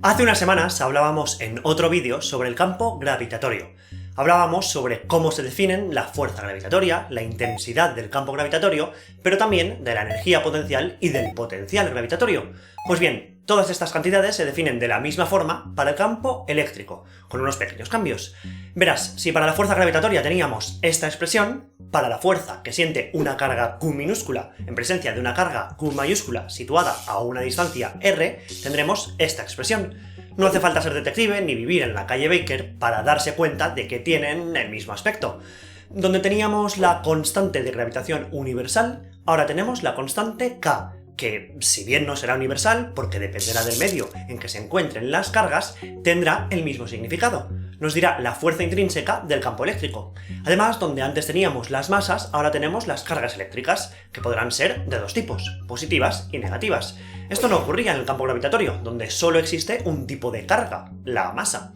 Hace unas semanas hablábamos en otro vídeo sobre el campo gravitatorio. Hablábamos sobre cómo se definen la fuerza gravitatoria, la intensidad del campo gravitatorio, pero también de la energía potencial y del potencial gravitatorio. Pues bien, todas estas cantidades se definen de la misma forma para el campo eléctrico, con unos pequeños cambios. Verás, si para la fuerza gravitatoria teníamos esta expresión, para la fuerza que siente una carga Q minúscula en presencia de una carga Q mayúscula situada a una distancia r, tendremos esta expresión. No hace falta ser detective ni vivir en la calle Baker para darse cuenta de que tienen el mismo aspecto. Donde teníamos la constante de gravitación universal, ahora tenemos la constante K, que si bien no será universal porque dependerá del medio en que se encuentren las cargas, tendrá el mismo significado. Nos dirá la fuerza intrínseca del campo eléctrico. Además, donde antes teníamos las masas, ahora tenemos las cargas eléctricas, que podrán ser de dos tipos, positivas y negativas. Esto no ocurría en el campo gravitatorio, donde solo existe un tipo de carga, la masa.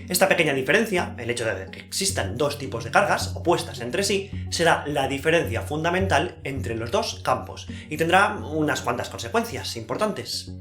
Esta pequeña diferencia, el hecho de que existan dos tipos de cargas opuestas entre sí, será la diferencia fundamental entre los dos campos, y tendrá unas cuantas consecuencias importantes.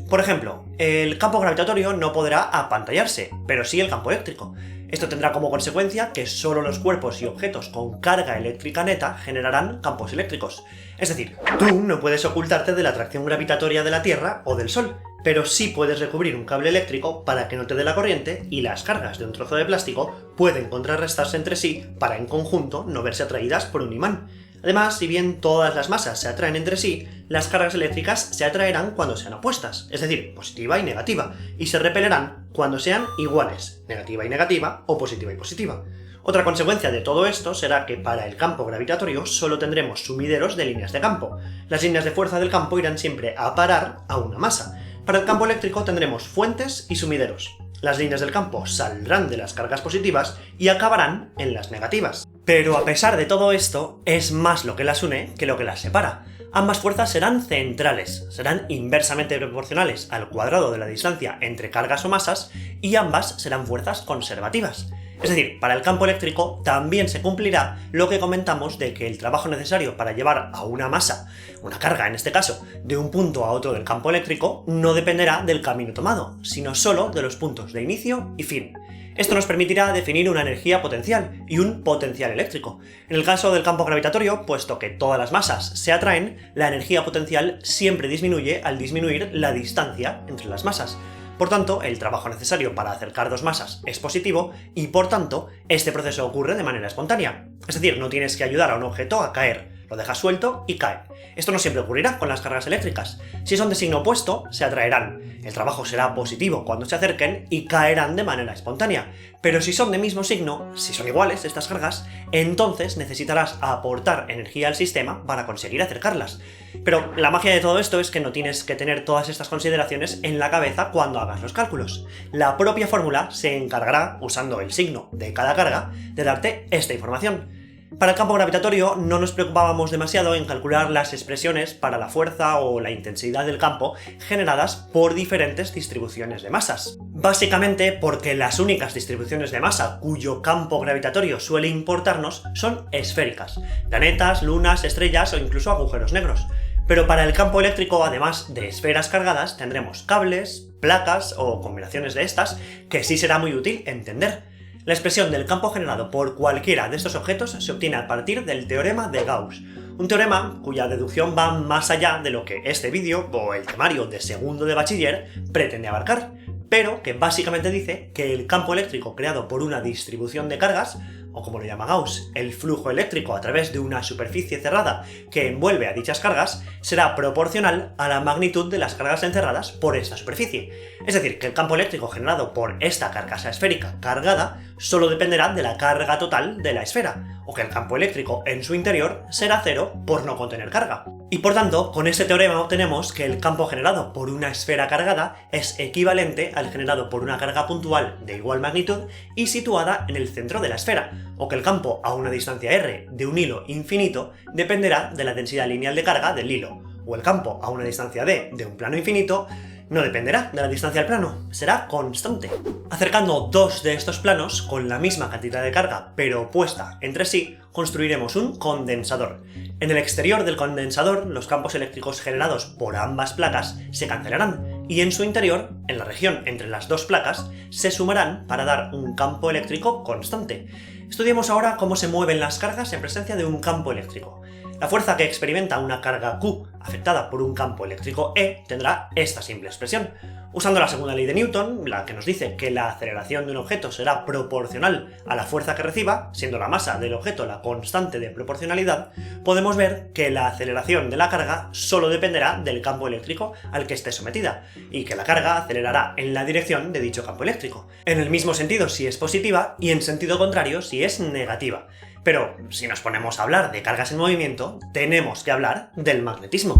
Por ejemplo, el campo gravitatorio no podrá apantallarse, pero sí el campo eléctrico. Esto tendrá como consecuencia que solo los cuerpos y objetos con carga eléctrica neta generarán campos eléctricos. Es decir, tú no puedes ocultarte de la atracción gravitatoria de la Tierra o del Sol, pero sí puedes recubrir un cable eléctrico para que no te dé la corriente y las cargas de un trozo de plástico pueden contrarrestarse entre sí para en conjunto no verse atraídas por un imán. Además, si bien todas las masas se atraen entre sí, las cargas eléctricas se atraerán cuando sean opuestas, es decir, positiva y negativa, y se repelerán cuando sean iguales, negativa y negativa o positiva y positiva. Otra consecuencia de todo esto será que para el campo gravitatorio solo tendremos sumideros de líneas de campo. Las líneas de fuerza del campo irán siempre a parar a una masa. Para el campo eléctrico tendremos fuentes y sumideros. Las líneas del campo saldrán de las cargas positivas y acabarán en las negativas. Pero a pesar de todo esto, es más lo que las une que lo que las separa. Ambas fuerzas serán centrales, serán inversamente proporcionales al cuadrado de la distancia entre cargas o masas, y ambas serán fuerzas conservativas. Es decir, para el campo eléctrico también se cumplirá lo que comentamos de que el trabajo necesario para llevar a una masa, una carga en este caso, de un punto a otro del campo eléctrico, no dependerá del camino tomado, sino solo de los puntos de inicio y fin. Esto nos permitirá definir una energía potencial y un potencial eléctrico. En el caso del campo gravitatorio, puesto que todas las masas se atraen, la energía potencial siempre disminuye al disminuir la distancia entre las masas. Por tanto, el trabajo necesario para acercar dos masas es positivo y, por tanto, este proceso ocurre de manera espontánea. Es decir, no tienes que ayudar a un objeto a caer, lo dejas suelto y cae. Esto no siempre ocurrirá con las cargas eléctricas. Si son de signo opuesto, se atraerán. El trabajo será positivo cuando se acerquen y caerán de manera espontánea. Pero si son de mismo signo, si son iguales estas cargas, entonces necesitarás aportar energía al sistema para conseguir acercarlas. Pero la magia de todo esto es que no tienes que tener todas estas consideraciones en la cabeza cuando hagas los cálculos. La propia fórmula se encargará, usando el signo de cada carga, de darte esta información. Para el campo gravitatorio no nos preocupábamos demasiado en calcular las expresiones para la fuerza o la intensidad del campo generadas por diferentes distribuciones de masas. Básicamente porque las únicas distribuciones de masa cuyo campo gravitatorio suele importarnos son esféricas, planetas, lunas, estrellas o incluso agujeros negros. Pero para el campo eléctrico, además de esferas cargadas, tendremos cables, placas o combinaciones de estas que sí será muy útil entender. La expresión del campo generado por cualquiera de estos objetos se obtiene a partir del teorema de Gauss, un teorema cuya deducción va más allá de lo que este vídeo o el temario de segundo de bachiller pretende abarcar, pero que básicamente dice que el campo eléctrico creado por una distribución de cargas, o como lo llama Gauss, el flujo eléctrico a través de una superficie cerrada que envuelve a dichas cargas, será proporcional a la magnitud de las cargas encerradas por esta superficie. Es decir, que el campo eléctrico generado por esta carcasa esférica cargada solo dependerá de la carga total de la esfera, o que el campo eléctrico en su interior será cero por no contener carga. Y por tanto, con este teorema obtenemos que el campo generado por una esfera cargada es equivalente al generado por una carga puntual de igual magnitud y situada en el centro de la esfera, o que el campo a una distancia r de un hilo infinito dependerá de la densidad lineal de carga del hilo, o el campo a una distancia d de un plano infinito no dependerá de la distancia al plano, será constante. Acercando dos de estos planos con la misma cantidad de carga pero opuesta entre sí, construiremos un condensador. En el exterior del condensador, los campos eléctricos generados por ambas placas se cancelarán, y en su interior, en la región entre las dos placas, se sumarán para dar un campo eléctrico constante. Estudiemos ahora cómo se mueven las cargas en presencia de un campo eléctrico. La fuerza que experimenta una carga Q afectada por un campo eléctrico E tendrá esta simple expresión. Usando la segunda ley de Newton, la que nos dice que la aceleración de un objeto será proporcional a la fuerza que reciba, siendo la masa del objeto la constante de proporcionalidad, podemos ver que la aceleración de la carga solo dependerá del campo eléctrico al que esté sometida, y que la carga acelerará en la dirección de dicho campo eléctrico, en el mismo sentido si es positiva y en sentido contrario si es negativa. Pero si nos ponemos a hablar de cargas en movimiento, tenemos que hablar del magnetismo.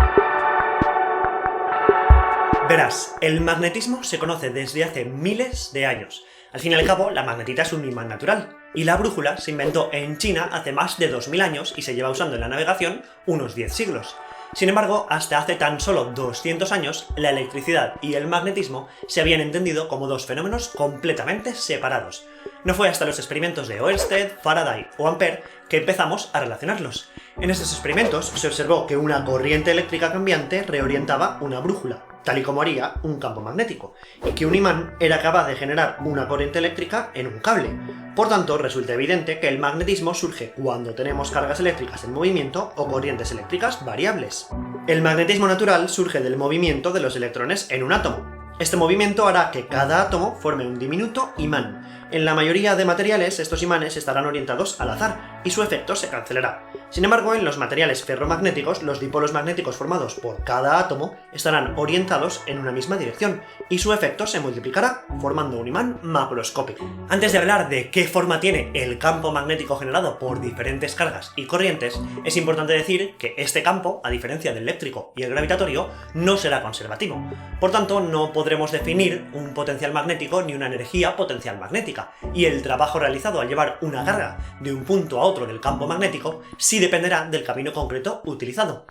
Verás, el magnetismo se conoce desde hace miles de años. Al fin y al cabo, la magnetita es un imán natural, y la brújula se inventó en China hace más de 2000 años y se lleva usando en la navegación unos 10 siglos. Sin embargo, hasta hace tan solo 200 años, la electricidad y el magnetismo se habían entendido como dos fenómenos completamente separados. No fue hasta los experimentos de Ørsted, Faraday o Ampère que empezamos a relacionarlos. En estos experimentos se observó que una corriente eléctrica cambiante reorientaba una brújula, tal y como haría un campo magnético, y que un imán era capaz de generar una corriente eléctrica en un cable. Por tanto, resulta evidente que el magnetismo surge cuando tenemos cargas eléctricas en movimiento o corrientes eléctricas variables. El magnetismo natural surge del movimiento de los electrones en un átomo. Este movimiento hará que cada átomo forme un diminuto imán. En la mayoría de materiales, estos imanes estarán orientados al azar, y su efecto se cancelará. Sin embargo, en los materiales ferromagnéticos, los dipolos magnéticos formados por cada átomo estarán orientados en una misma dirección, y su efecto se multiplicará, formando un imán macroscópico. Antes de hablar de qué forma tiene el campo magnético generado por diferentes cargas y corrientes, es importante decir que este campo, a diferencia del eléctrico y el gravitatorio, no será conservativo. Por tanto, no podremos definir un potencial magnético ni una energía potencial magnética, y el trabajo realizado al llevar una carga de un punto a otro del campo magnético sí dependerá del camino concreto utilizado.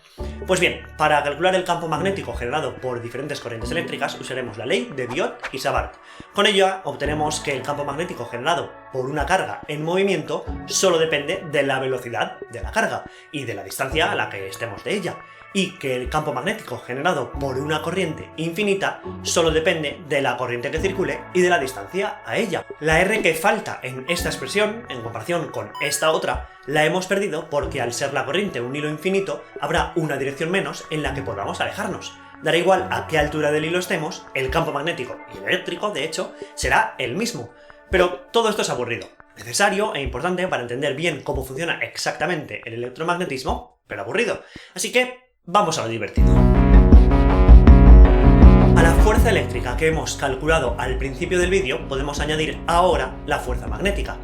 Pues bien, para calcular el campo magnético generado por diferentes corrientes eléctricas usaremos la ley de Biot y Savart. Con ella obtenemos que el campo magnético generado por una carga en movimiento solo depende de la velocidad de la carga y de la distancia a la que estemos de ella, y que el campo magnético generado por una corriente infinita solo depende de la corriente que circule y de la distancia a ella. La R que falta en esta expresión, en comparación con esta otra, la hemos perdido porque al ser la corriente un hilo infinito, habrá una dirección menos en la que podamos alejarnos. Dará igual a qué altura del hilo estemos, el campo magnético y el eléctrico, de hecho, será el mismo. Pero todo esto es aburrido, necesario e importante para entender bien cómo funciona exactamente el electromagnetismo, pero aburrido. Así que vamos a lo divertido. A la fuerza eléctrica que hemos calculado al principio del vídeo podemos añadir ahora la fuerza magnética.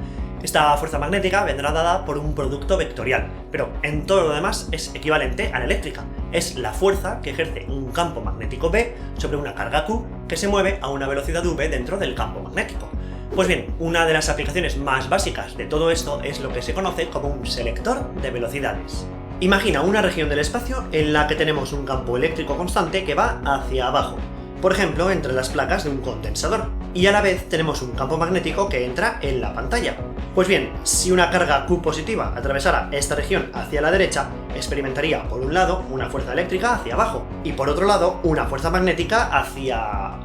Esta fuerza magnética vendrá dada por un producto vectorial, pero en todo lo demás es equivalente a la eléctrica. Es la fuerza que ejerce un campo magnético B sobre una carga Q que se mueve a una velocidad V dentro del campo magnético. Pues bien, una de las aplicaciones más básicas de todo esto es lo que se conoce como un selector de velocidades. Imagina una región del espacio en la que tenemos un campo eléctrico constante que va hacia abajo, por ejemplo entre las placas de un condensador, y a la vez tenemos un campo magnético que entra en la pantalla. Pues bien, si una carga Q positiva atravesara esta región hacia la derecha, experimentaría por un lado una fuerza eléctrica hacia abajo, y por otro lado una fuerza magnética hacia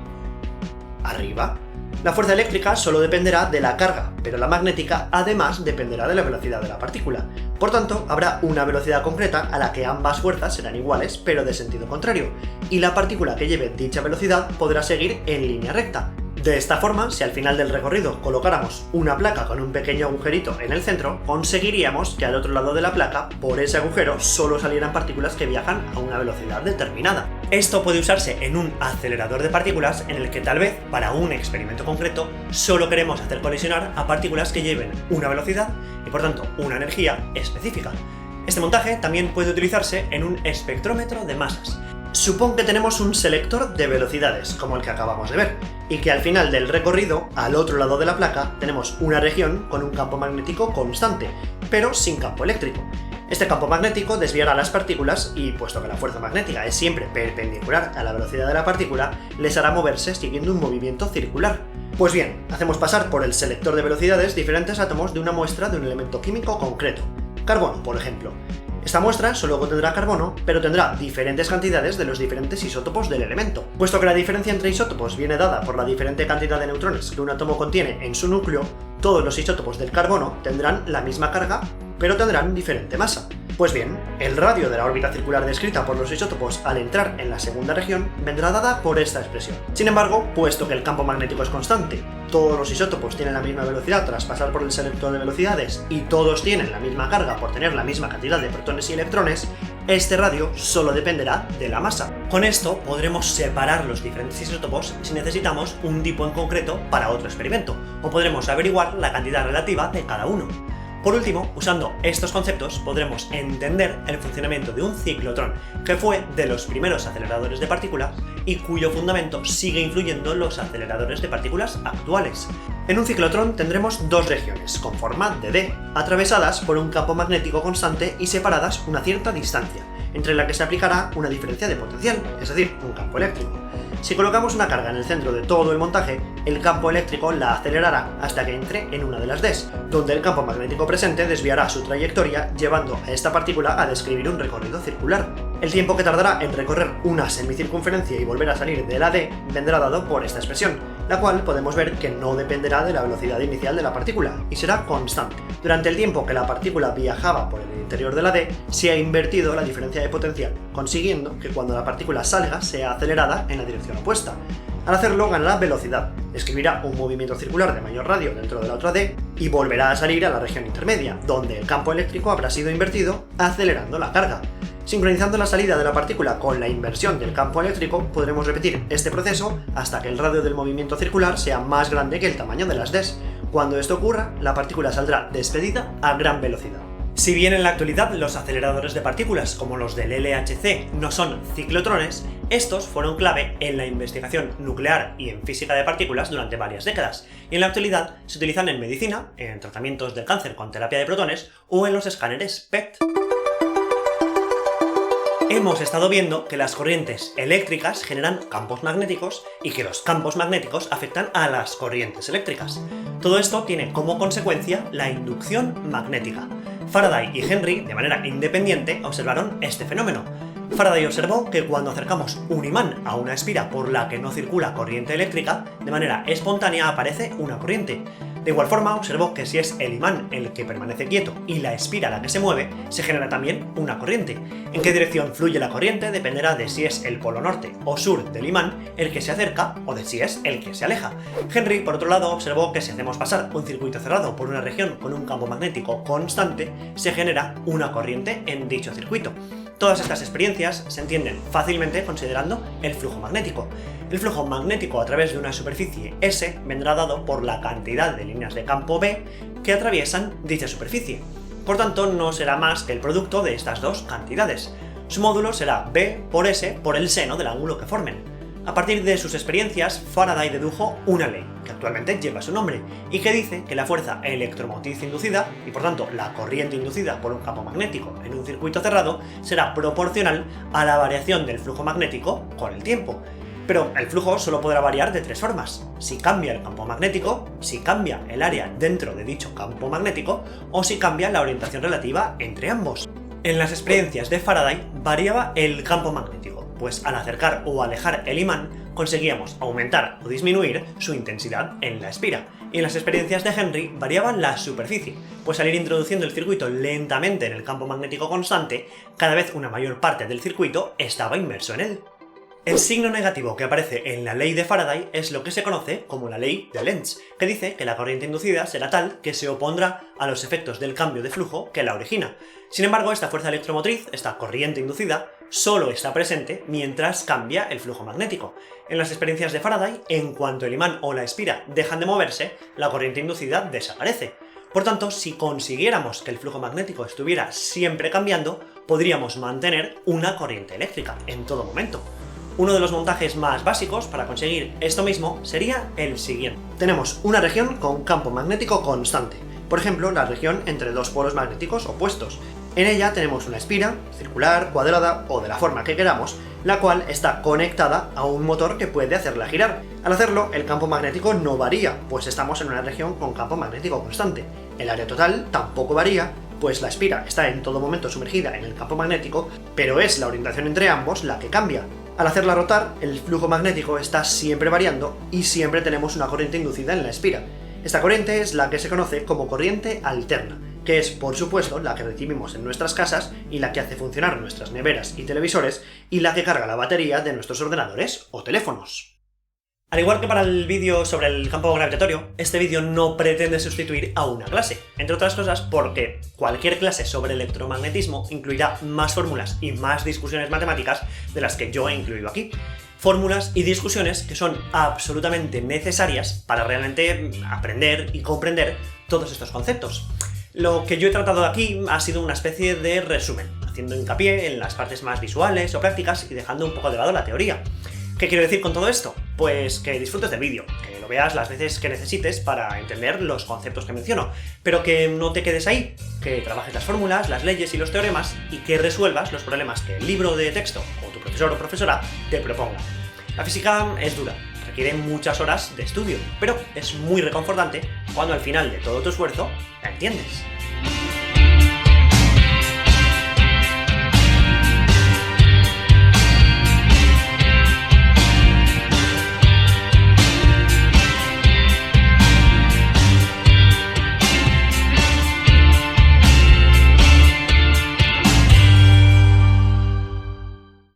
arriba. La fuerza eléctrica solo dependerá de la carga, pero la magnética además dependerá de la velocidad de la partícula. Por tanto, habrá una velocidad concreta a la que ambas fuerzas serán iguales, pero de sentido contrario, y la partícula que lleve dicha velocidad podrá seguir en línea recta. De esta forma, si al final del recorrido colocáramos una placa con un pequeño agujerito en el centro, conseguiríamos que al otro lado de la placa, por ese agujero, solo salieran partículas que viajan a una velocidad determinada. Esto puede usarse en un acelerador de partículas en el que tal vez, para un experimento concreto, solo queremos hacer colisionar a partículas que lleven una velocidad y por tanto una energía específica. Este montaje también puede utilizarse en un espectrómetro de masas. Supón que tenemos un selector de velocidades, como el que acabamos de ver, y que al final del recorrido, al otro lado de la placa, tenemos una región con un campo magnético constante, pero sin campo eléctrico. Este campo magnético desviará las partículas y, puesto que la fuerza magnética es siempre perpendicular a la velocidad de la partícula, les hará moverse siguiendo un movimiento circular. Pues bien, hacemos pasar por el selector de velocidades diferentes átomos de una muestra de un elemento químico concreto, carbono, por ejemplo. Esta muestra solo contendrá carbono, pero tendrá diferentes cantidades de los diferentes isótopos del elemento. Puesto que la diferencia entre isótopos viene dada por la diferente cantidad de neutrones que un átomo contiene en su núcleo, todos los isótopos del carbono tendrán la misma carga, pero tendrán diferente masa. Pues bien, el radio de la órbita circular descrita por los isótopos al entrar en la segunda región vendrá dada por esta expresión. Sin embargo, puesto que el campo magnético es constante, todos los isótopos tienen la misma velocidad tras pasar por el selector de velocidades y todos tienen la misma carga por tener la misma cantidad de protones y electrones, este radio solo dependerá de la masa. Con esto podremos separar los diferentes isótopos si necesitamos un tipo en concreto para otro experimento, o podremos averiguar la cantidad relativa de cada uno. Por último, usando estos conceptos podremos entender el funcionamiento de un ciclotrón, que fue de los primeros aceleradores de partículas y cuyo fundamento sigue influyendo en los aceleradores de partículas actuales. En un ciclotrón tendremos dos regiones, con forma de D, atravesadas por un campo magnético constante y separadas una cierta distancia, entre la que se aplicará una diferencia de potencial, es decir, un campo eléctrico. Si colocamos una carga en el centro de todo el montaje, el campo eléctrico la acelerará hasta que entre en una de las Ds, donde el campo magnético presente desviará su trayectoria llevando a esta partícula a describir un recorrido circular. El tiempo que tardará en recorrer una semicircunferencia y volver a salir de la D vendrá dado por esta expresión, la cual podemos ver que no dependerá de la velocidad inicial de la partícula y será constante. Durante el tiempo que la partícula viajaba por el interior de la D, se ha invertido la diferencia de potencial, consiguiendo que cuando la partícula salga sea acelerada en la dirección opuesta. Al hacerlo ganará velocidad, escribirá un movimiento circular de mayor radio dentro de la otra D y volverá a salir a la región intermedia, donde el campo eléctrico habrá sido invertido, acelerando la carga. Sincronizando la salida de la partícula con la inversión del campo eléctrico, podremos repetir este proceso hasta que el radio del movimiento circular sea más grande que el tamaño de las Ds. Cuando esto ocurra, la partícula saldrá despedida a gran velocidad. Si bien en la actualidad los aceleradores de partículas, como los del LHC, no son ciclotrones, estos fueron clave en la investigación nuclear y en física de partículas durante varias décadas, y en la actualidad se utilizan en medicina, en tratamientos del cáncer con terapia de protones o en los escáneres PET. Hemos estado viendo que las corrientes eléctricas generan campos magnéticos y que los campos magnéticos afectan a las corrientes eléctricas. Todo esto tiene como consecuencia la inducción magnética. Faraday y Henry, de manera independiente, observaron este fenómeno. Faraday observó que cuando acercamos un imán a una espira por la que no circula corriente eléctrica, de manera espontánea aparece una corriente. De igual forma, observó que si es el imán el que permanece quieto y la espira la que se mueve, se genera también una corriente. En qué dirección fluye la corriente dependerá de si es el polo norte o sur del imán el que se acerca o de si es el que se aleja. Henry, por otro lado, observó que si hacemos pasar un circuito cerrado por una región con un campo magnético constante, se genera una corriente en dicho circuito. Todas estas experiencias se entienden fácilmente considerando el flujo magnético. El flujo magnético a través de una superficie S vendrá dado por la cantidad de líneas de campo B que atraviesan dicha superficie. Por tanto, no será más que el producto de estas dos cantidades. Su módulo será B por S por el seno del ángulo que formen. A partir de sus experiencias, Faraday dedujo una ley, que actualmente lleva su nombre, y que dice que la fuerza electromotriz inducida, y por tanto la corriente inducida por un campo magnético en un circuito cerrado, será proporcional a la variación del flujo magnético con el tiempo. Pero el flujo solo podrá variar de tres formas: si cambia el campo magnético, si cambia el área dentro de dicho campo magnético, o si cambia la orientación relativa entre ambos. En las experiencias de Faraday variaba el campo magnético, pues al acercar o alejar el imán conseguíamos aumentar o disminuir su intensidad en la espira. Y en las experiencias de Henry variaba la superficie, pues al ir introduciendo el circuito lentamente en el campo magnético constante, cada vez una mayor parte del circuito estaba inmerso en él. El signo negativo que aparece en la ley de Faraday es lo que se conoce como la ley de Lenz, que dice que la corriente inducida será tal que se opondrá a los efectos del cambio de flujo que la origina. Sin embargo, esta fuerza electromotriz, esta corriente inducida, solo está presente mientras cambia el flujo magnético. En las experiencias de Faraday, en cuanto el imán o la espira dejan de moverse, la corriente inducida desaparece. Por tanto, si consiguiéramos que el flujo magnético estuviera siempre cambiando, podríamos mantener una corriente eléctrica en todo momento. Uno de los montajes más básicos para conseguir esto mismo sería el siguiente. Tenemos una región con campo magnético constante, por ejemplo, la región entre dos polos magnéticos opuestos. En ella tenemos una espira, circular, cuadrada o de la forma que queramos, la cual está conectada a un motor que puede hacerla girar. Al hacerlo, el campo magnético no varía, pues estamos en una región con campo magnético constante. El área total tampoco varía, pues la espira está en todo momento sumergida en el campo magnético, pero es la orientación entre ambos la que cambia. Al hacerla rotar, el flujo magnético está siempre variando y siempre tenemos una corriente inducida en la espira. Esta corriente es la que se conoce como corriente alterna, que es, por supuesto, la que recibimos en nuestras casas y la que hace funcionar nuestras neveras y televisores y la que carga la batería de nuestros ordenadores o teléfonos. Al igual que para el vídeo sobre el campo gravitatorio, este vídeo no pretende sustituir a una clase, entre otras cosas porque cualquier clase sobre electromagnetismo incluirá más fórmulas y más discusiones matemáticas de las que yo he incluido aquí. Fórmulas y discusiones que son absolutamente necesarias para realmente aprender y comprender todos estos conceptos. Lo que yo he tratado aquí ha sido una especie de resumen, haciendo hincapié en las partes más visuales o prácticas y dejando un poco de lado la teoría. ¿Qué quiero decir con todo esto? Pues que disfrutes del vídeo, que lo veas las veces que necesites para entender los conceptos que menciono, pero que no te quedes ahí, que trabajes las fórmulas, las leyes y los teoremas y que resuelvas los problemas que el libro de texto o tu profesor o profesora te proponga. La física es dura, requiere muchas horas de estudio, pero es muy reconfortante cuando al final de todo tu esfuerzo la entiendes.